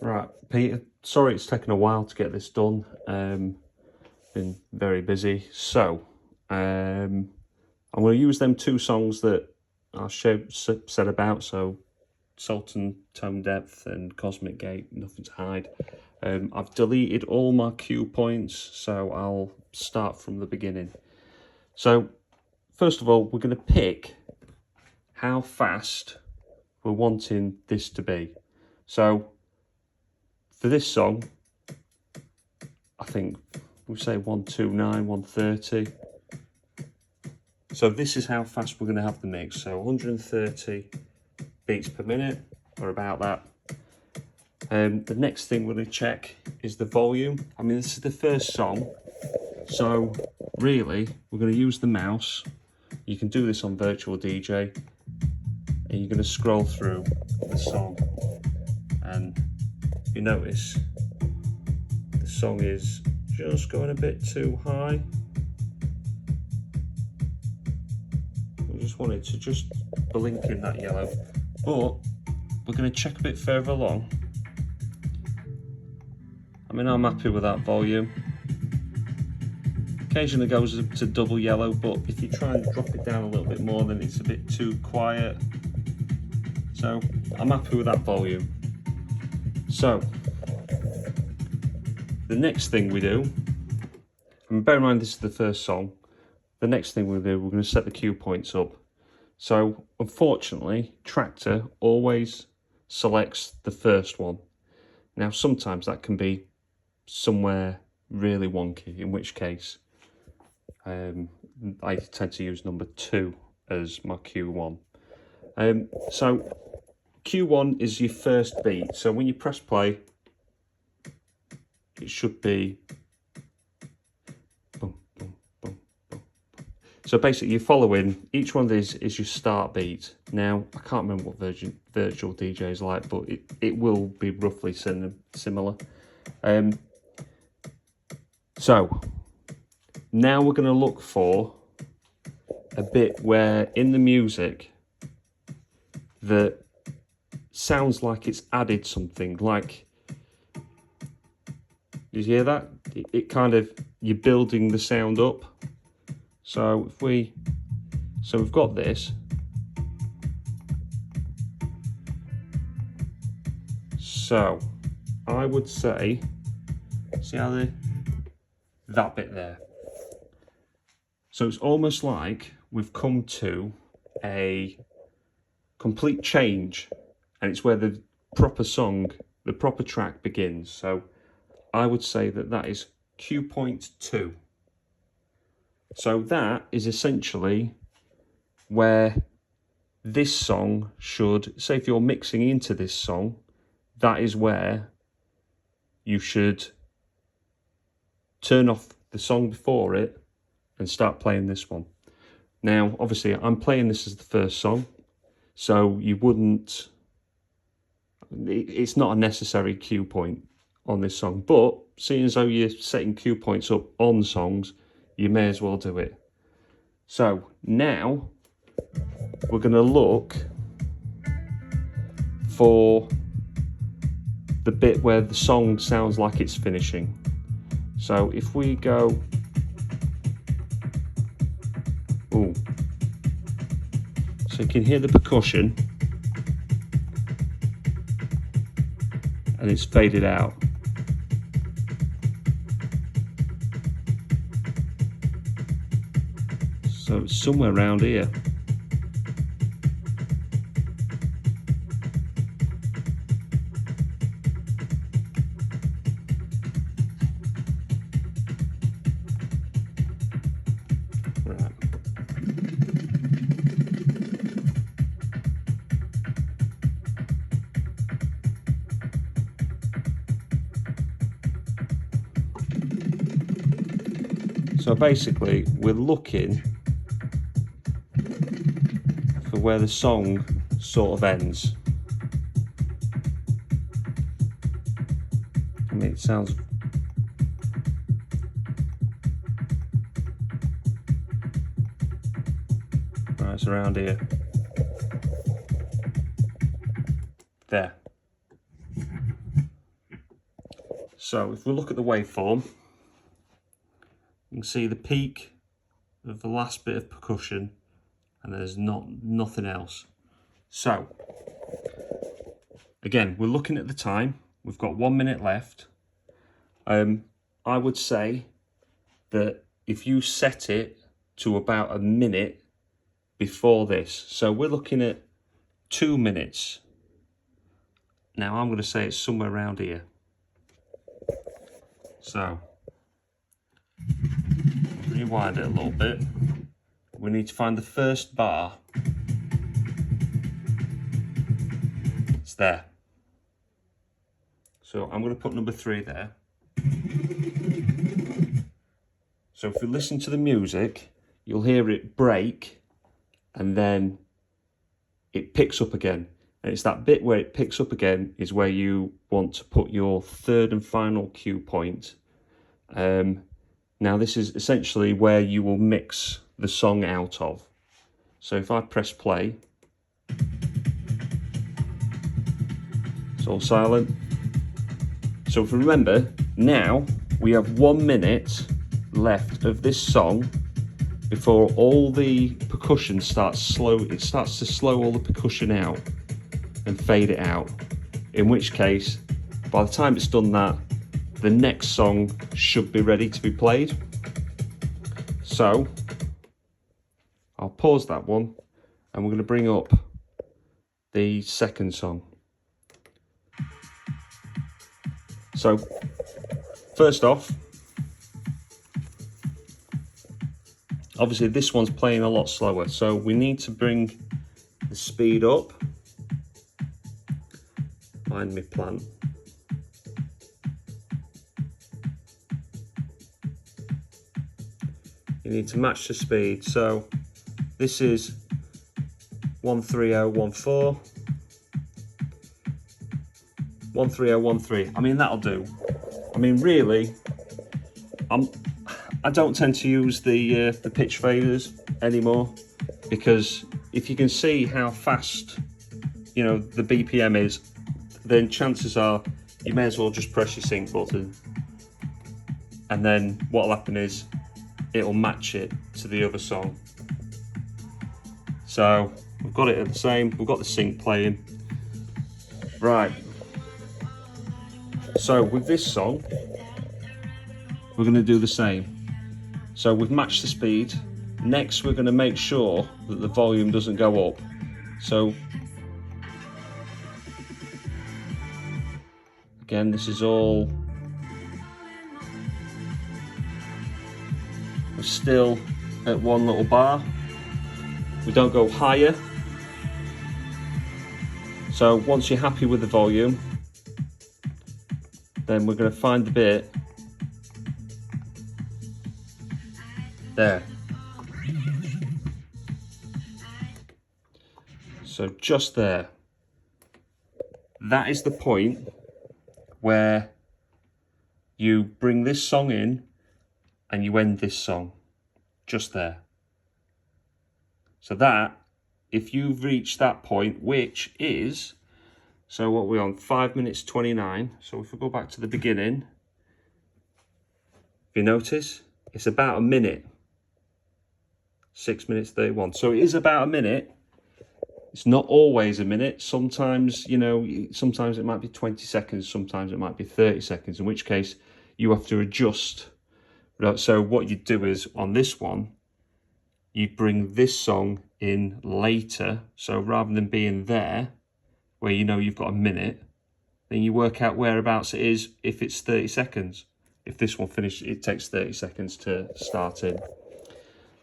Right, Peter, sorry it's taken a while to get this done. Been very busy. So, I'm going to use them two songs that I said about. So, Sultan, Tone Depth and Cosmic Gate, Nothing to Hide. I've deleted all my cue points, so I'll start from the beginning. So, first of all, we're going to pick how fast we're wanting this to be. So, for this song, I think we'll say 129, 130. So this is how fast we're going to have the mix. So 130 beats per minute, or about that. The next thing we're going to check is the volume. I mean, this is the first song, so really we're going to use the mouse. You can do this on Virtual DJ, and you're going to scroll through the song, and you notice the song is just going a bit too high. I just want it to just blink in that yellow, but we're going to check a bit further along. I mean, I'm happy with that volume. Occasionally goes to double yellow, but if you try and drop it down a little bit more, then it's a bit too quiet. So I'm happy with that volume. So the next thing we do, and bear in mind this is the first song, the next thing we'll do, we're going to set the cue points up. So unfortunately, Traktor always selects the first one. Now sometimes that can be somewhere really wonky, in which case I tend to use number 2 as my Q1. So Q1 is your first beat. So when you press play, it should be boom, boom, boom, boom. So basically you're following, each one of these is your start beat. Now, I can't remember what Virtual DJ is like, but it will be roughly similar. So now we're going to look for a bit where in the music that sounds like it's added something, like, you hear that? It kind of, you're building the sound up. So we've got this. So I would say, see how that bit there. So it's almost like we've come to a complete change, and it's where the proper song, the proper track begins. So I would say that is cue point 2. So that is essentially where this song should, say if you're mixing into this song, that is where you should turn off the song before it and start playing this one. Now, obviously, I'm playing this as the first song, so you wouldn't, it's not a necessary cue point on this song, but seeing as though you're setting cue points up on songs, you may as well do it. So now we're going to look for the bit where the song sounds like it's finishing. So if we go, ooh, so you can hear the percussion and it's faded out. So it's somewhere around here. Right. So basically, we're looking for where the song sort of ends. I mean, it sounds right, it's around here. There. So if we look at the waveform, you can see the peak of the last bit of percussion, and there's nothing else. So again, we're looking at the time. We've got 1 minute left. I would say that if you set it to about a minute before this, so we're looking at 2 minutes. Now I'm going to say it's somewhere around here. So rewind it a little bit. We need to find the first bar. It's there. So I'm going to put number 3 there. So if we listen to the music, you'll hear it break and then it picks up again. And it's that bit where it picks up again is where you want to put your third and final cue point. Now this is essentially where you will mix the song out of. So if I press play, it's all silent. So if we remember, now we have 1 minute left of this song before all the percussion starts slow. It starts to slow all the percussion out and fade it out. In which case, by the time it's done that, the next song should be ready to be played. So I'll pause that one and we're going to bring up the second song. So first off, obviously this one's playing a lot slower, so we need to bring the speed up. Find me plant. You need to match the speed. So this is 13014, 13013. I mean, that'll do. I mean, really, I don't tend to use the pitch faders anymore, because if you can see how fast, you know, the BPM is, then chances are you may as well just press your sync button, and then what'll happen is it'll match it to the other song. So we've got it at the same, we've got the sync playing. Right, so with this song we're going to do the same. So we've matched the speed. Next we're going to make sure that the volume doesn't go up. So again, this is all, we're still at one little bar. We don't go higher. So once you're happy with the volume, then we're going to find the bit there. So just there. That is the point where you bring this song in and you end this song. Just there. So that, if you've reached that point, which is, so what we're on, 5 minutes 29. So if we go back to the beginning, if you notice, it's about a minute. 6 minutes 31. So it is about a minute. It's not always a minute. Sometimes, you know, sometimes it might be 20 seconds, sometimes it might be 30 seconds, in which case you have to adjust. So what you do is, on this one, you bring this song in later. So rather than being there, where you know you've got a minute, then you work out whereabouts it is if it's 30 seconds. If this one finishes, it takes 30 seconds to start in.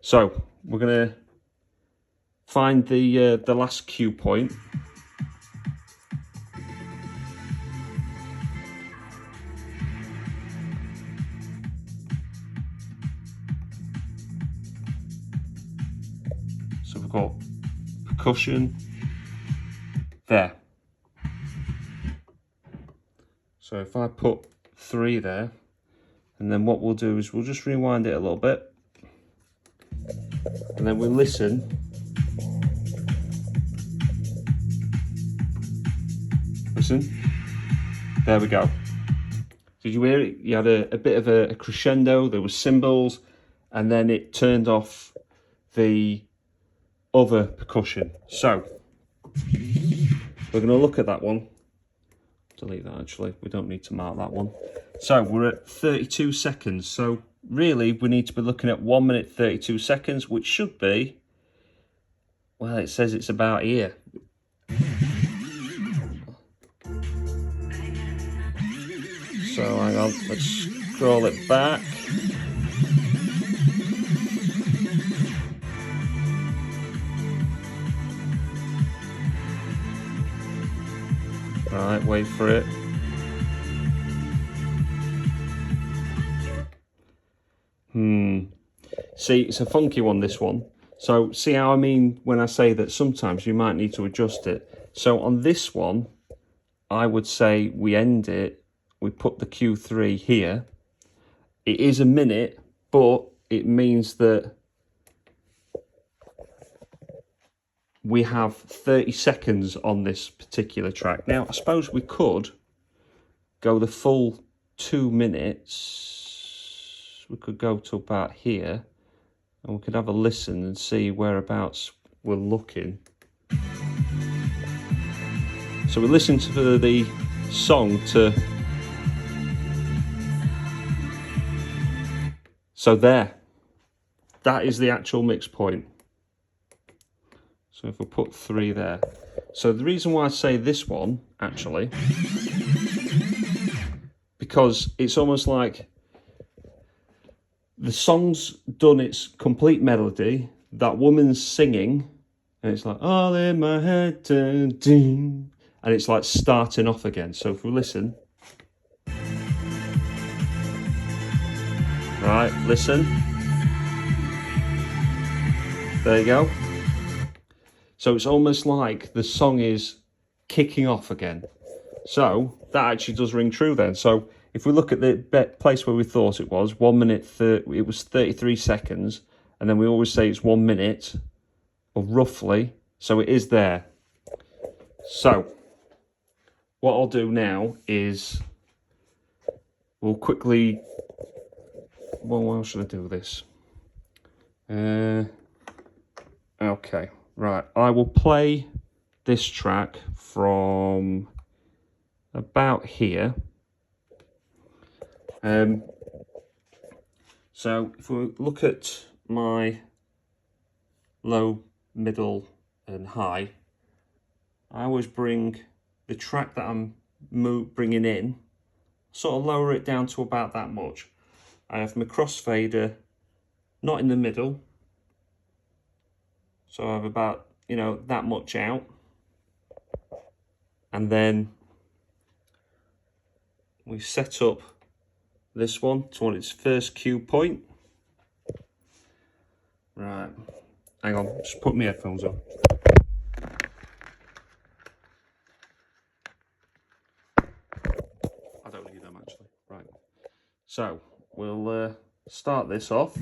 So we're going to find the last cue point. So we've got percussion there. So if I put 3 there, and then what we'll do is we'll just rewind it a little bit, and then we'll listen. Listen, there we go. Did you hear it? You had a bit of a crescendo, there was cymbals, and then it turned off the other percussion. So, we're going to look at that one. Delete that actually, we don't need to mark that one. So, we're at 32 seconds. So, really, we need to be looking at 1 minute 32 seconds, which should be, well, it says it's about here. So hang on, let's scroll it back. Right, wait for it. See, it's a funky one, this one. So see how I mean when I say that sometimes you might need to adjust it. So on this one, I would say we end it. We put the Q3 here. It is a minute, but it means that we have 30 seconds on this particular track. Now, I suppose we could go the full 2 minutes. We could go to about here, and we could have a listen and see whereabouts we're looking. So we listen to the song to... So there, that is the actual mix point. So if we put 3 there. So the reason why I say this one, actually, because it's almost like the song's done its complete melody, that woman's singing, and it's like, all in my head, dun, dun, and it's like starting off again. So if we listen. Right, listen. There you go. So it's almost like the song is kicking off again. So that actually does ring true then. So if we look at the place where we thought it was, 1 minute, it was 33 seconds. And then we always say it's 1 minute, or roughly. So it is there. So what I'll do now is we'll quickly... Well, how should I do this? Okay, right. I will play this track from about here. So if we look at my low, middle, and high, I always bring the track that I'm bringing in, sort of lower it down to about that much. I have my crossfader not in the middle, so I have about, you know, that much out, and then we set up this one to its first cue point. Right, hang on, just put my headphones on. I don't need them actually. Right, so we'll start this off.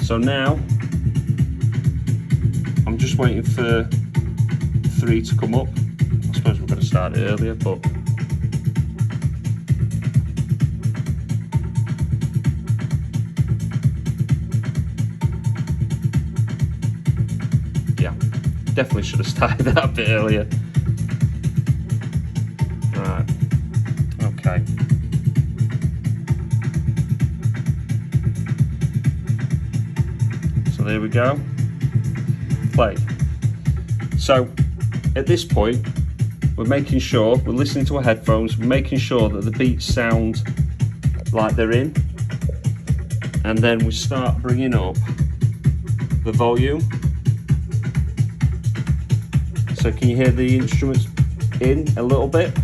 So now I'm just waiting for 3 to come up. I suppose we're going to start it earlier, but yeah, definitely should have started that a bit earlier. Right, okay. So there we go. Play. So at this point, we're making sure, we're listening to our headphones, we're making sure that the beats sound like they're in, and then we start bringing up the volume. So can you hear the instruments in a little bit?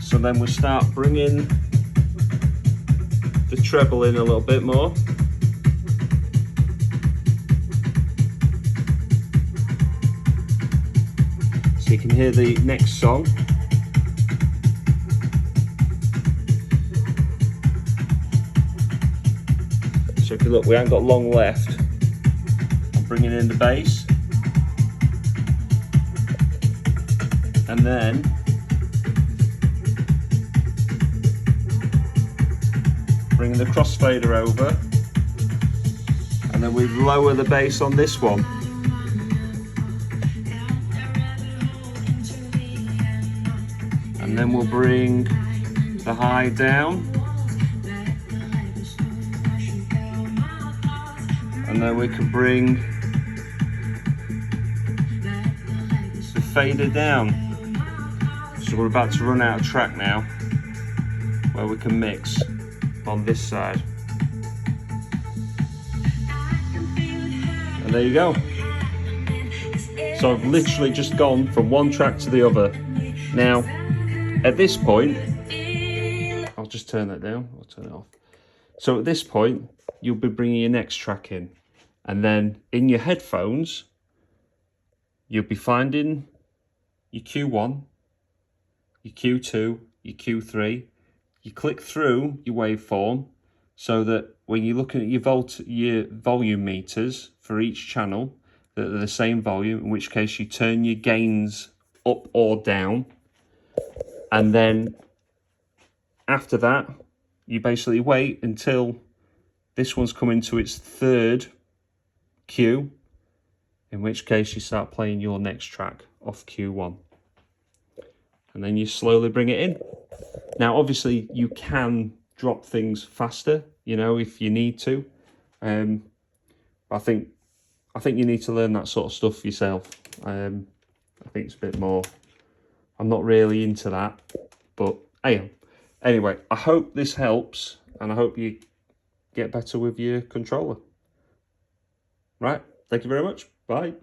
So then we start bringing the treble in a little bit more. So you can hear the next song. So if you look, we haven't got long left. I'm bringing in the bass. and then bring the crossfader over, and then we lower the bass on this one. And then we'll bring the high down, and then we can bring the fader down. So we're about to run out of track now, where we can mix on this side. And there you go. So I've literally just gone from one track to the other. Now, at this point, I'll just turn that down, I'll turn it off. So at this point, you'll be bringing your next track in. And then in your headphones, you'll be finding your Q1, your Q2, your Q3. You click through your waveform so that when you're looking at your volume meters for each channel, that they're the same volume, in which case you turn your gains up or down. And then after that, you basically wait until this one's coming to its third cue, in which case you start playing your next track off Q1. And then you slowly bring it in. Now, obviously, you can drop things faster, you know, if you need to. I think you need to learn that sort of stuff yourself. I think it's a bit more... I'm not really into that, but anyway, I hope this helps, and I hope you get better with your controller. Right, thank you very much. Bye.